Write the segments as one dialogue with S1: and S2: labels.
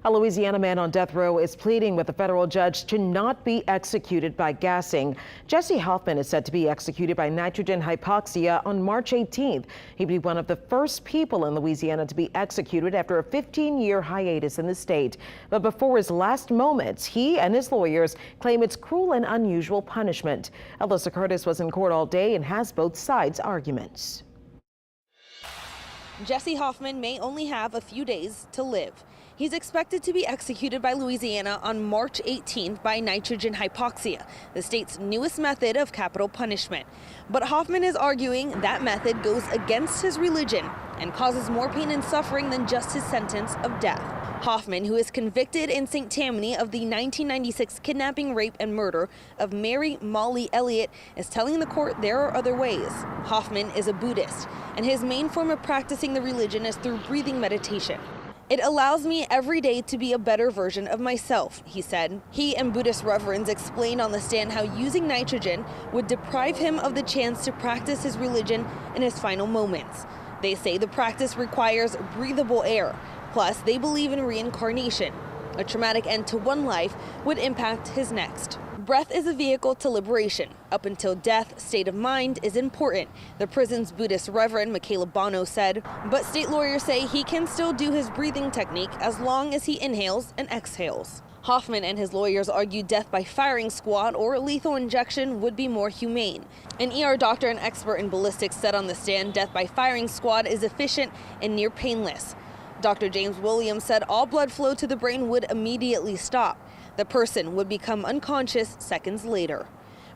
S1: A Louisiana man on death row is pleading with a federal judge to not be executed by gassing. Jessie Hoffman is set to be executed by nitrogen hypoxia on March 18th. He'd be one of the first people in Louisiana to be executed after a 15-year hiatus in the state. But before his last moments, he and his lawyers claim it's cruel and unusual punishment. Alyssa Curtis was in court all day and has both sides' arguments.
S2: Jessie Hoffman may only have a few days to live. He's expected to be executed by Louisiana on March 18th by nitrogen hypoxia, the state's newest method of capital punishment. But Hoffman is arguing that method goes against his religion and causes more pain and suffering than just his sentence of death. Hoffman, who is convicted in St. Tammany of the 1996 kidnapping, rape, and murder of Mary Molly Elliott, is telling the court there are other ways. Hoffman is a Buddhist, and his main form of practicing the religion is through breathing meditation. "It allows me every day to be a better version of myself," he said. He and Buddhist reverends explained on the stand how using nitrogen would deprive him of the chance to practice his religion in his final moments. They say the practice requires breathable air. Plus, they believe in reincarnation. A traumatic end to one life would impact his next. Breath is a vehicle to liberation. Up until death, state of mind is important, the prison's Buddhist Reverend Michaela Bono said. But state lawyers say he can still do his breathing technique as long as he inhales and exhales. Hoffman and his lawyers argue death by firing squad or lethal injection would be more humane. An ER doctor and expert in ballistics said on the stand death by firing squad is efficient and near painless. Dr. James Williams said all blood flow to the brain would immediately stop. The person would become unconscious seconds later.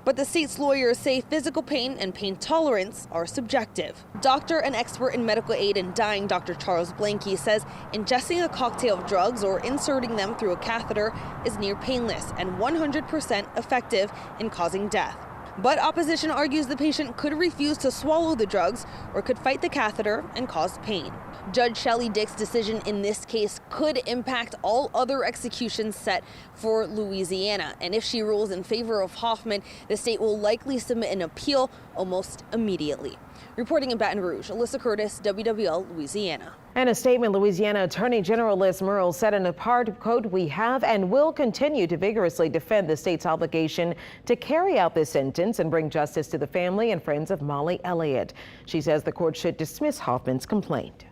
S2: But the state's lawyers say physical pain and pain tolerance are subjective. Doctor and expert in medical aid and dying Dr. Charles Blanky says ingesting a cocktail of drugs or inserting them through a catheter is near painless and 100% effective in causing death. But opposition argues the patient could refuse to swallow the drugs or could fight the catheter and cause pain. Judge Shelley Dick's decision in this case could impact all other executions set for Louisiana. And if she rules in favor of Hoffman, the state will likely submit an appeal almost immediately. Reporting in Baton Rouge, Alyssa Curtis, WWL, Louisiana.
S1: In a statement, Louisiana Attorney General Liz Murrill said in a part, quote, "We have and will continue to vigorously defend the state's obligation to carry out this sentence and bring justice to the family and friends of Molly Elliott." She says the court should dismiss Hoffman's complaint.